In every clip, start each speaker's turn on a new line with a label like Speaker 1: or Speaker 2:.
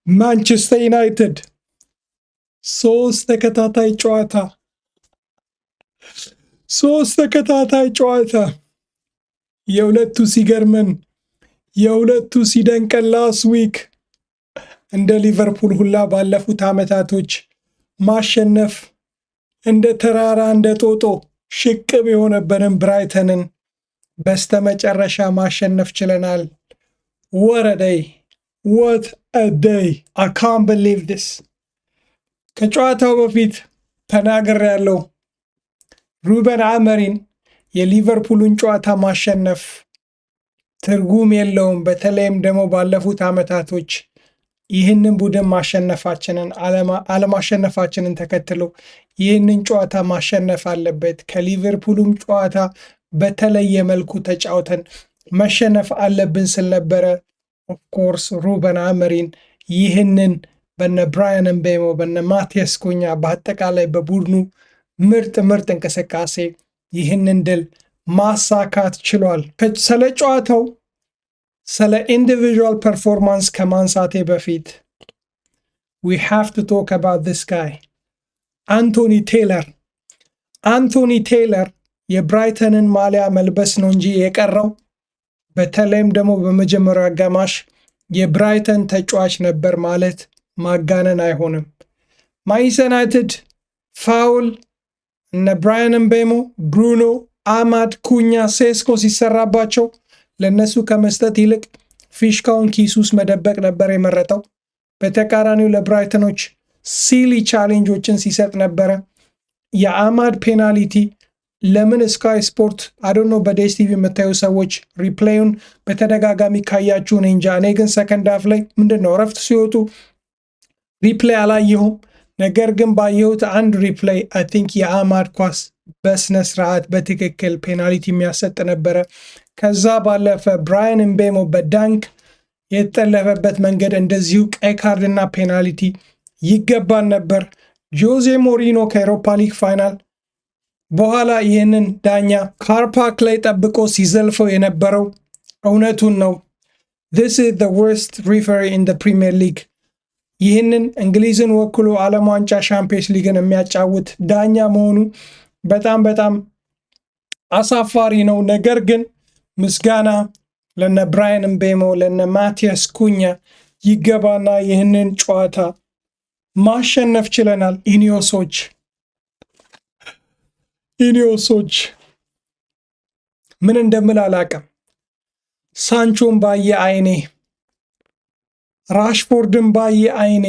Speaker 1: ማንቸስተር ዩናይትድ ሶስት ተከታታይ ጨዋታ የሁለቱ ሲገርመን የሁለቱ ሲደንቀን ላስት ዊክ እንደ ሊቨርፑል ሁላ ባለፉት ዓመታቶች ማሸነፍ እንደ ተራራ እንደ ጦጦ ሽቅብ የሆነበንን ብራይተንን በስተመጨረሻ ማሸነፍ ችለናል። what a day I can't believe this። ከጨዋታው በፊት ተናግሬያለሁ። ሩበን አሞሪም የሊቨርፑልን ጨዋታ ማሸነፍ ትርጉም የለውም፣ በተለይም ደግሞ ባለፉት ዓመታቶች ይህንን ቡድን አለማሸነፋችንን ተከትሎ ይህንን ጨዋታ ማሸነፍ አለበት፣ ከሊቨርፑልም ጨዋታ በተለየ መልኩ ተጫውተን መሸነፍ አለብን ስለነበረ ኦፍኮርስ ሩበን አሞሪም ይህንን በነ ብራያን ምቤሞ በነ ማቲያስ ኩኛ በአጠቃላይ በቡድኑ ምርጥ እንቅስቃሴ ይህንን ድል ማሳካት ችሏል። ስለ ጨዋታው ስለ ኢንዲቪጁዋል ፐርፎርማንስ ከማንሳቴ በፊት we have to talk about this guy አንቶኒ ቴይለር የብራይተንን ማሊያ መልበስ ነው እንጂ የቀረው በተለይም ደግሞ በመጀመሪያው አጋማሽ የብራይተን ተጫዋች ነበር ማለት ማጋነን አይሆንም። ማንቸስተር ዩናይትድ ፋውል እነ ብራያን ምቤሞ፣ ብሩኖ፣ አማድ፣ ኩኛ፣ ሴስኮ ሲሰራባቸው ለነሱ ከመስጠት ይልቅ ፊሽካውን ኪሱስ መደበቅ ነበር የመረጠው። በተቃራኒው ለብራይተኖች ሲሊ ቻሌንጆችን ሲሰጥ ነበረ። የአማድ ፔናልቲ ለምን ስካይ ስፖርት አዶኖ በዴስ ቲቪ የምታዩ ሰዎች ሪፕሌዩን በተደጋጋሚ ካያችሁ እኔ እንጃ። እኔ ግን ሰከንድ ሃፍ ላይ ምንድነው ረፍት ሲወጡ ሪፕሌይ አላየሁም። ነገር ግን ባየሁት አንድ ሪፕሌይ አይ ቲንክ የአማድ ኳስ በስነ ስርዓት በትክክል ፔናልቲ የሚያሰጥ ነበረ። ከዛ ባለፈ ብራያን ምቤሞ በዳንክ የተጠለፈበት መንገድ እንደዚሁ ቀይ ካርድና ፔናልቲ ይገባን ነበር። ጆዜ ሞሪኖ ከኤሮፓ ሊግ ፋይናል በኋላ ይህንን ዳኛ ካርፓክ ላይ ጠብቆ ሲዘልፈው የነበረው እውነቱን ነው። this is the worst referee in the Premier League። ይህንን እንግሊዝን ወክሎ ዓለም ዋንጫ ሻምፒየንስ ሊግን የሚያጫውት ዳኛ መሆኑ በጣም አሳፋሪ ነው። ነገር ግን ምስጋና ለነ ብራያን ምቤሞ ለነ ማቲያስ ኩኛ ይገባና ይህንን ጨዋታ ማሸነፍ ችለናል። ኢኒዮሶች ምን እንደምል አላቅም። ሳንቾን ባየ አይኔ፣ ራሽፎርድን ባየ አይኔ፣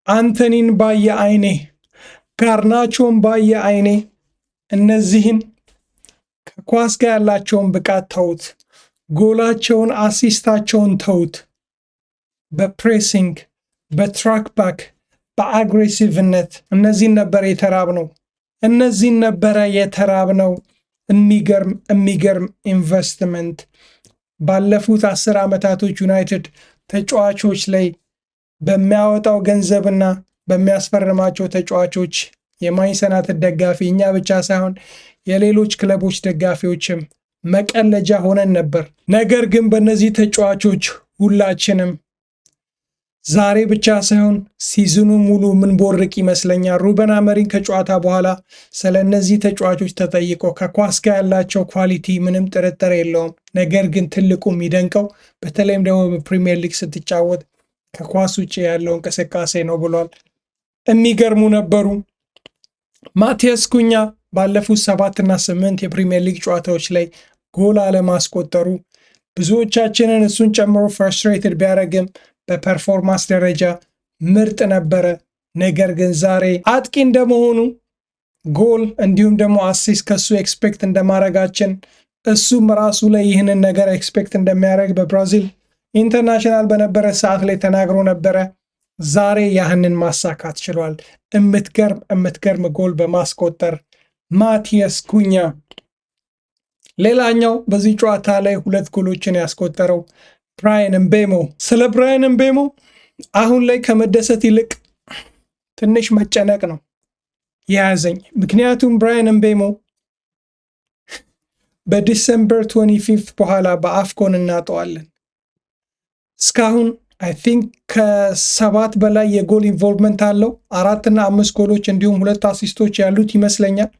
Speaker 1: አንቶኒን ባየ አይኔ፣ ጋርናቾን ባየ አይኔ እነዚህን ከኳስ ጋር ያላቸውን ብቃት ተውት፣ ጎላቸውን አሲስታቸውን ተውት፣ በፕሬሲንግ በትራክ ባክ በአግሬሲቭነት እነዚህን ነበረ የተራብነው። የሚገርም ኢንቨስትመንት ባለፉት 10 ዓመታቶች ዩናይትድ ተጫዋቾች ላይ በሚያወጣው ገንዘብና በሚያስፈርማቸው ተጫዋቾች የማንቸስተር ዩናይትድ ደጋፊ እኛ ብቻ ሳይሆን የሌሎች ክለቦች ደጋፊዎችም መቀለጃ ሆነን ነበር። ነገር ግን በእነዚህ ተጫዋቾች ሁላችንም ዛሬ ብቻ ሳይሆን ሲዝኑ ሙሉ ምን ቦርቅ ይመስለኛል። ሩበን አሞሪም ከጨዋታ በኋላ ስለ እነዚህ ተጫዋቾች ተጠይቆ ከኳስ ጋር ያላቸው ኳሊቲ ምንም ጥርጥር የለውም፣ ነገር ግን ትልቁ የሚደንቀው በተለይም ደግሞ በፕሪሚየር ሊግ ስትጫወት ከኳስ ውጭ ያለው እንቅስቃሴ ነው ብሏል። የሚገርሙ ነበሩ። ማቲያስ ኩኛ ባለፉት 7 እና 8 የፕሪሚየር ሊግ ጨዋታዎች ላይ ጎል አለማስቆጠሩ ብዙዎቻችንን እሱን ጨምሮ ፍራስትሬትድ ቢያደርግም በፐርፎርማንስ ደረጃ ምርጥ ነበረ። ነገር ግን ዛሬ አጥቂ እንደመሆኑ ጎል እንዲሁም ደግሞ አሲስት ከሱ ኤክስፔክት እንደማድረጋችን እሱም ራሱ ላይ ይህንን ነገር ኤክስፔክት እንደሚያደርግ በብራዚል ኢንተርናሽናል በነበረ ሰዓት ላይ ተናግሮ ነበረ። ዛሬ ያህንን ማሳካት ችሏል። የምትገርም ጎል በማስቆጠር ማቲያስ ኩኛ። ሌላኛው በዚህ ጨዋታ ላይ 2 ጎሎችን ያስቆጠረው ብራያን ምቤሞ። ስለ ብራያን ምቤሞ አሁን ላይ ከመደሰት ይልቅ ትንሽ መጨነቅ ነው የያዘኝ። ምክንያቱም ብራያን ምቤሞ በዲሴምበር 25 በኋላ በአፍኮን እናጠዋለን። እስካሁን አይ ቲንክ ከ7 በላይ የጎል ኢንቮልቭመንት አለው። 4 እና 5 ጎሎች እንዲሁም 2 አሲስቶች ያሉት ይመስለኛል።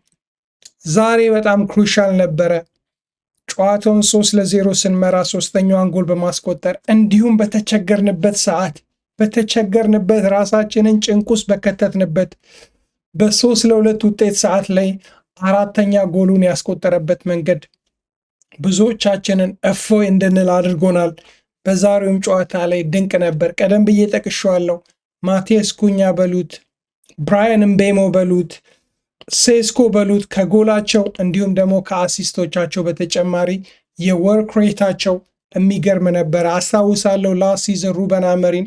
Speaker 1: ዛሬ በጣም ክሩሻል ነበረ። ጨዋታውን 3-0 ስንመራ 3ኛዋን ጎል በማስቆጠር እንዲሁም በተቸገርንበት ራሳችንን ጭንቁስ በከተትንበት በ3-2 ውጤት ሰዓት ላይ 4ኛ ጎሉን ያስቆጠረበት መንገድ ብዙዎቻችንን እፎይ እንድንል አድርጎናል። በዛሬውም ጨዋታ ላይ ድንቅ ነበር። ቀደም ብዬ ጠቅሼዋለሁ። ማቴዎስ ኩኛ በሉት፣ ብራያን ምቤሞ በሉት፣ ሴስኮ በሉት ከጎላቸው እንዲሁም ደግሞ ከአሲስቶቻቸው በተጨማሪ የወርክ ሬታቸው የሚገርም ነበረ። አስታውሳለሁ ላስት ሲዝን ሩበን አሞሪም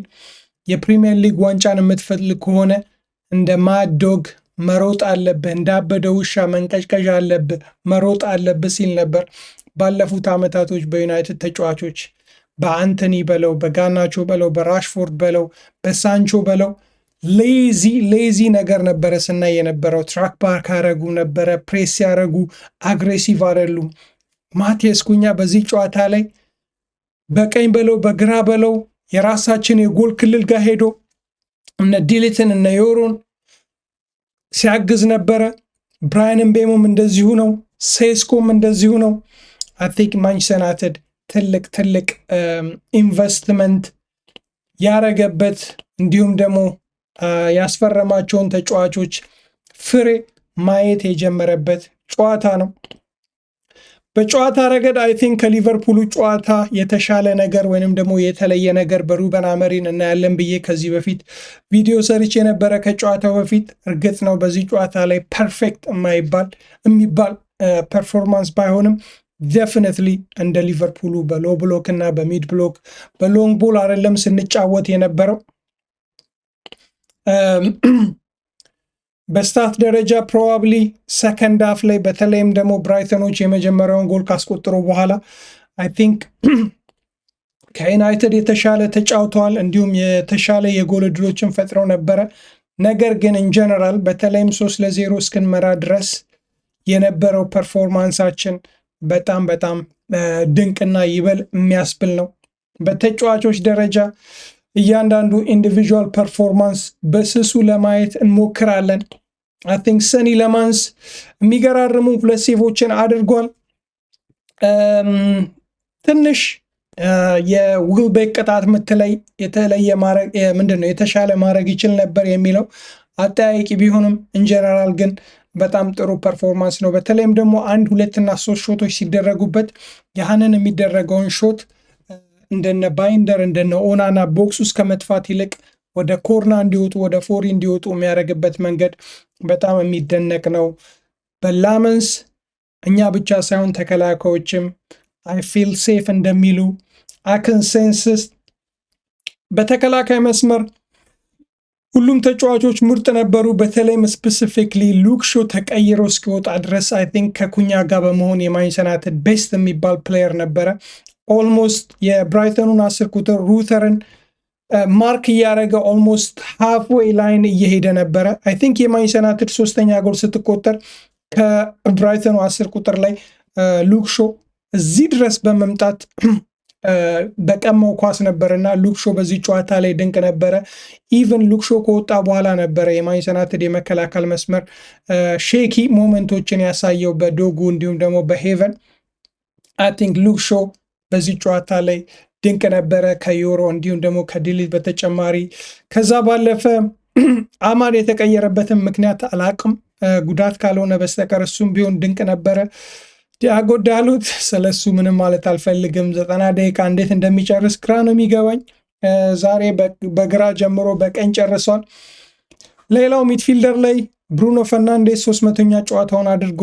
Speaker 1: የፕሪሚየር ሊግ ዋንጫን የምትፈልግ ከሆነ እንደ ማድ ዶግ መሮጥ አለብህ፣ እንዳበደ ውሻ መንቀዥቀዥ አለብህ፣ መሮጥ አለብህ ሲል ነበር። ባለፉት ዓመታቶች በዩናይትድ ተጫዋቾች በአንቶኒ በለው፣ በጋናቾ በለው፣ በራሽፎርድ በለው፣ በሳንቾ በለው ሌዚ ነገር ነበረ ስናይ የነበረው። ትራክ ባክ ያረጉ ነበረ፣ ፕሬስ ያረጉ፣ አግሬሲቭ አይደሉም። ማቴዎስ ኩኛ በዚህ ጨዋታ ላይ በቀኝ በለው በግራ በለው የራሳችን የጎል ክልል ጋር ሄዶ እነ ዲሊትን እነ ዮሮን ሲያግዝ ነበረ። ብራያን ምቤሞም እንደዚሁ ነው፣ ሴስኮም እንደዚሁ ነው። አይ ቲንክ ማንቸስተር ዩናይትድ ትልቅ ኢንቨስትመንት ያረገበት እንዲሁም ደግሞ ያስፈረማቸውን ተጫዋቾች ፍሬ ማየት የጀመረበት ጨዋታ ነው። በጨዋታ ረገድ አይ ቲንክ ከሊቨርፑሉ ጨዋታ የተሻለ ነገር ወይንም ደግሞ የተለየ ነገር በሩበን አሞሪም እናያለን ብዬ ከዚህ በፊት ቪዲዮ ሰርቼ የነበረ ከጨዋታው በፊት። እርግጥ ነው በዚህ ጨዋታ ላይ ፐርፌክት የሚባል ፐርፎርማንስ ባይሆንም ዴፊኒትሊ እንደ ሊቨርፑሉ በሎ ብሎክ እና በሚድ ብሎክ በሎንግ ቦል አይደለም ስንጫወት የነበረው። በስታት ደረጃ ፕሮባብሊ ሰከንድ ሃፍ ላይ በተለይም ደግሞ ብራይተኖች የመጀመሪያውን ጎል ካስቆጠሩ በኋላ አይ ቲንክ ከዩናይትድ የተሻለ ተጫውተዋል፣ እንዲሁም የተሻለ የጎል ዕድሎችን ፈጥረው ነበረ። ነገር ግን ኢንጀነራል በተለይም 3-0 እስክንመራ ድረስ የነበረው ፐርፎርማንሳችን በጣም ድንቅና ይበል የሚያስብል ነው። በተጫዋቾች ደረጃ እያንዳንዱ ኢንዲቪዥዋል ፐርፎርማንስ በስሱ ለማየት እንሞክራለን። አይ ቲንክ ሰኒ ለማንስ የሚገራርሙ 2 ሴቮችን አድርጓል። ትንሽ የዊልቤክ ቅጣት ምት ላይ የተሻለ ማድረግ ይችል ነበር የሚለው አጠያቂ ቢሆንም ኢንጀነራል ግን በጣም ጥሩ ፐርፎርማንስ ነው። በተለይም ደግሞ 1 2 እና 3 ሾቶች ሲደረጉበት ያህንን የሚደረገውን ሾት እንደነ ባይንደር እንደነ ኦናና ቦክስ ውስጥ ከመጥፋት ይልቅ ወደ ኮርና እንዲወጡ ወደ ፎሪ እንዲወጡ የሚያደርግበት መንገድ በጣም የሚደነቅ ነው። በላመንስ እኛ ብቻ ሳይሆን ተከላካዮችም አይ ፊል ሴፍ እንደሚሉ አክንሴንስስ በተከላካይ መስመር ሁሉም ተጫዋቾች ምርጥ ነበሩ። በተለይም ስፔሲፊክሊ ሉክ ሾ ተቀይሮ እስኪወጣ ድረስ አይ ቲንክ ከኩኛ ጋር በመሆን የማንቸስተር ዩናይትድ ቤስት የሚባል ፕሌየር ነበረ። ኦልሞስት የብራይተኑን 10 ቁጥር ሩተርን ማርክ እያደረገ ኦልሞስት ሃፍዌይ ላይን እየሄደ ነበረ። አይ ቲንክ የማንቸስተር ዩናይትድ 3ኛ ጎል ስትቆጠር ከብራይተኑ 10 ቁጥር ላይ ሉክ ሾ እዚህ ድረስ በመምጣት በቀማው ኳስ ነበርና ሉክ ሾ በዚህ ጨዋታ ላይ ድንቅ ነበረ። ኢቨን ሉክ ሾ ከወጣ በኋላ ነበረ የማንቸስተር ዩናይትድ የመከላከል መስመር ሼኪ ሞመንቶችን ያሳየው በዶጉ እንዲሁም ደግሞ በሄቨን። አይ ቲንክ ሉክ ሾ በዚህ ጨዋታ ላይ ድንቅ ነበረ ከዮሮ እንዲሁም ደግሞ ከዲሊት በተጨማሪ። ከዛ ባለፈ አማድ የተቀየረበትን ምክንያት አላቅም ጉዳት ካልሆነ በስተቀር እሱም ቢሆን ድንቅ ነበረ። ዲያጎ ዳሎት ስለሱ ምንም ማለት አልፈልግም። 90 ደቂቃ እንዴት እንደሚጨርስ ግራ ነው የሚገባኝ። ዛሬ በግራ ጀምሮ በቀኝ ጨርሷል። ሌላው ሚድፊልደር ላይ ብሩኖ ፈርናንዴስ 300ኛ ጨዋታውን አድርጎ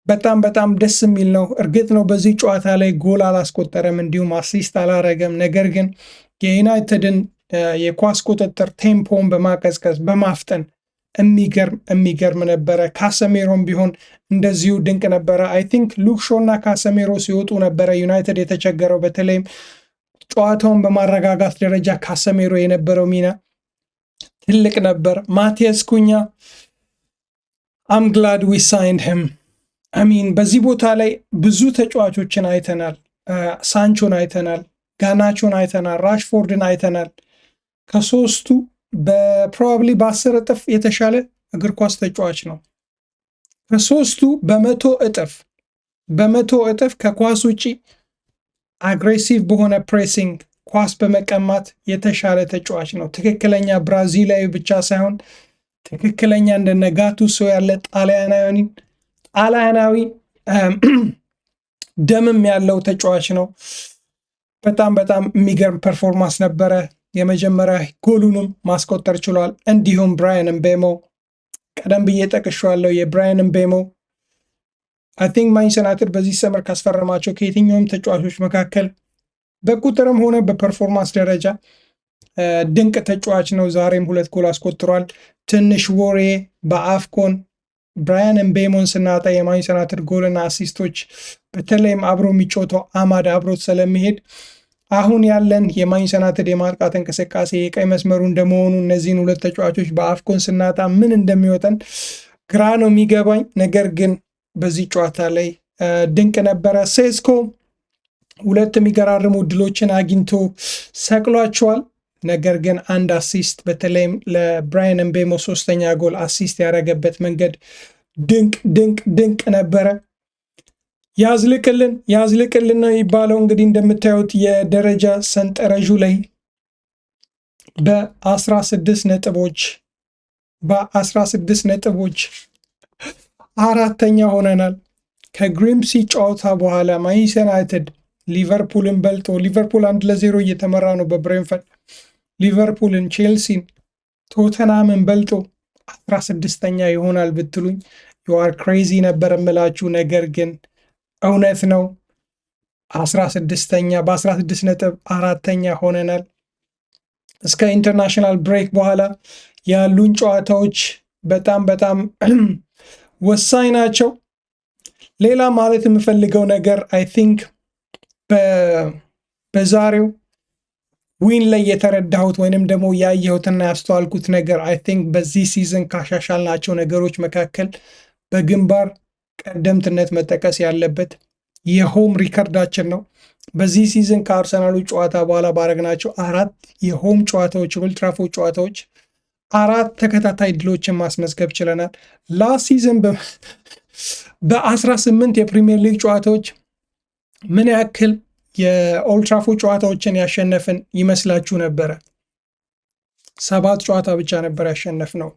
Speaker 1: በጣም ደስ የሚል ነው። እርግጥ ነው በዚህ ጨዋታ ላይ ጎል አላስቆጠረም እንዲሁም አሲስት አላረገም። ነገር ግን የዩናይትድን የኳስ ቁጥጥር ቴምፖን በማቀዝቀዝ በማፍጠን የሚገርም ነበረ። ካሰሜሮም ቢሆን እንደዚሁ ድንቅ ነበረ። አይ ቲንክ ሉክ ሾ እና ካሰሜሮ ሲወጡ ነበረ ዩናይትድ የተቸገረው። በተለይም ጨዋታውን በማረጋጋት ደረጃ ካሰሜሮ የነበረው ሚና ትልቅ ነበር። ማቴዎስ ኩኛ አም ግላድ ዊ ሳይንድ ሂም አሚን። በዚህ ቦታ ላይ ብዙ ተጫዋቾችን አይተናል። ሳንቾን አይተናል፣ ጋናቾን አይተናል፣ ራሽፎርድን አይተናል። ከሶስቱ በፕሮባብሊ በ10 እጥፍ የተሻለ እግር ኳስ ተጫዋች ነው። ከሶስቱ በመቶ እጥፍ ከኳስ ውጪ አግሬሲቭ በሆነ ፕሬሲንግ ኳስ በመቀማት የተሻለ ተጫዋች ነው። ትክክለኛ ብራዚላዊ ብቻ ሳይሆን ትክክለኛ እንደነ ጋቱሶ ያለ ጣሊያናዊ ደምም ያለው ተጫዋች ነው። በጣም የሚገርም ፐርፎርማንስ ነበረ። የመጀመሪያ ጎሉንም ማስቆጠር ችሏል። እንዲሁም ብራያን ምቤሞ ቀደም ብዬ ጠቅሼዋለሁ። የብራያን ምቤሞ አይ ቲንክ ማንቸስተር ዩናይትድ በዚህ ሰመር ካስፈረማቸው ከየትኛውም ተጫዋቾች መካከል በቁጥርም ሆነ በፐርፎርማንስ ደረጃ ድንቅ ተጫዋች ነው። ዛሬም 2 ጎል አስቆጥሯል። ትንሽ ወሬ በአፍኮን ብራያን ምቤሞን ስናጣ የማንቸስተር ዩናይትድ ጎልና አሲስቶች በተለይም አብሮ የሚጫወተው አማድ አብሮት ስለሚሄድ አሁን ያለን የማንቸስተር ዩናይትድ የማጥቃት እንቅስቃሴ የቀይ መስመሩ እንደመሆኑ እነዚህን 2 ተጫዋቾች በአፍኮን ስናጣ ምን እንደሚወጠን ግራ ነው የሚገባኝ። ነገር ግን በዚህ ጨዋታ ላይ ድንቅ ነበረ። ሴስኮ 2 የሚገራርሙ ድሎችን አግኝቶ ሰቅሏቸዋል። ነገር ግን 1 አሲስት በተለይም ለብራያን ምቤሞ 3ኛ ጎል አሲስት ያደረገበት መንገድ ድንቅ ነበረ። ያዝልቅልን ነው የሚባለው። እንግዲህ እንደምታዩት የደረጃ ሰንጠረዡ ላይ በ16 ነጥቦች 4ኛ ሆነናል። ከግሪምሲ ጨዋታ በኋላ ማንቸስተር ዩናይትድ ሊቨርፑልን በልጦ ሊቨርፑል 1-0 እየተመራ ነው በብሬንፈርድ። ሊቨርፑልን፣ ቼልሲን፣ ቶተናምን በልጦ 16ኛ ይሆናል ብትሉኝ ዩአር ክሬዚ ነበር የምላችሁ። ነገር ግን እውነት ነው። 16ኛ በ16 ነጥብ 4ኛ ሆነናል። እስከ ኢንተርናሽናል ብሬክ በኋላ ያሉን ጨዋታዎች በጣም ወሳኝ ናቸው። ሌላ ማለት የምፈልገው ነገር አይ ቲንክ በዛሬው ዊን ላይ የተረዳሁት ወይንም ደግሞ ያየሁትና ያስተዋልኩት ነገር አይ ቲንክ በዚህ ሲዝን ካሻሻልናቸው ነገሮች መካከል በግንባር ቀደምትነት መጠቀስ ያለበት የሆም ሪከርዳችን ነው። በዚህ ሲዝን ከአርሰናሉ ጨዋታ በኋላ ባረግናቸው 4 የሆም ጨዋታዎች ኦልድ ትራፎርድ ጨዋታዎች 4 ተከታታይ ድሎችን ማስመዝገብ ችለናል። ላስት ሲዝን በ18 የፕሪሚየር ሊግ ጨዋታዎች ምን ያክል የኦልድ ትራፎርድ ጨዋታዎችን ያሸነፍን ይመስላችሁ ነበረ? 7 ጨዋታ ብቻ ነበር ያሸነፍነው።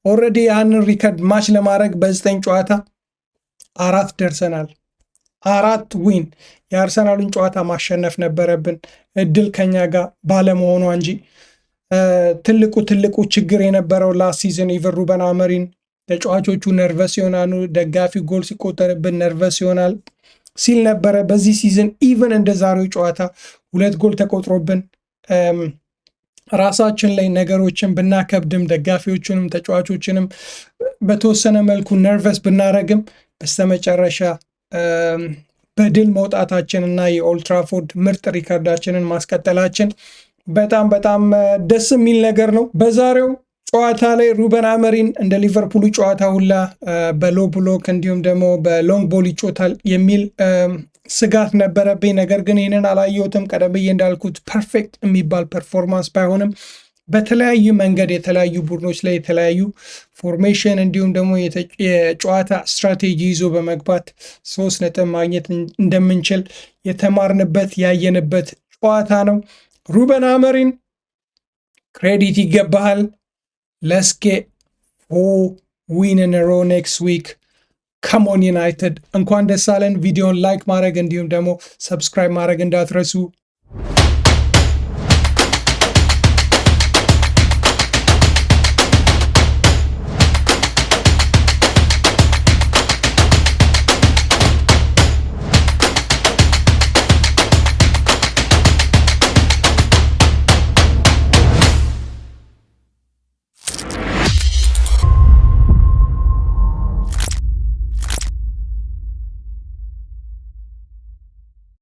Speaker 1: ኦልሬዲ ያንን ሪከርድ ማች ለማድረግ በ9 ጨዋታ 4 ደርሰናል። 4 ዊን። የአርሰናሉን ጨዋታ ማሸነፍ ነበረብን እድል ከኛ ጋር ባለመሆኗ እንጂ። ትልቁ ችግር የነበረው ላስት ሲዝን ኢቨን ሩበን አሞሪም ተጫዋቾቹ ነርቨስ ይሆናሉ፣ ደጋፊው ጎል ሲቆጠርብን ነርቨስ ይሆናል ሲል ነበረ። በዚህ ሲዝን ኢቨን እንደ ዛሬው ጨዋታ 2 ጎል ተቆጥሮብን ራሳችን ላይ ነገሮችን ብናከብድም ደጋፊዎቹንም ተጫዋቾችንም በተወሰነ መልኩ ነርቨስ ብናረግም በስተመጨረሻ በድል መውጣታችን እና የኦልድ ትራፎርድ ምርጥ ሪከርዳችንን ማስቀጠላችን በጣም ደስ የሚል ነገር ነው። በዛሬው ጨዋታ ላይ ሩበን አሞሪም እንደ ሊቨርፑሉ ጨዋታ ሁላ በሎ ብሎክ እንዲሁም ደግሞ በሎንግ ቦል ይጮታል የሚል ስጋት ነበረብኝ። ነገር ግን ይህንን አላየሁትም። ቀደም ብዬ እንዳልኩት ፐርፌክት የሚባል ፐርፎርማንስ ባይሆንም በተለያዩ መንገድ የተለያዩ ቡድኖች ላይ የተለያዩ ፎርሜሽን እንዲሁም ደግሞ የጨዋታ ስትራቴጂ ይዞ በመግባት 3 ነጥብ ማግኘት እንደምንችል የተማርንበት ያየንበት ጨዋታ ነው። ሩበን አሞሪም ክሬዲት ይገባሃል። Let's get 4 win in a row next week. Come on United. እንኳን ደስ አለን። ቪዲዮን ላይክ ማድረግ እንዲሁም ደግሞ ሰብስክራይብ ማድረግ እንዳትረሱ።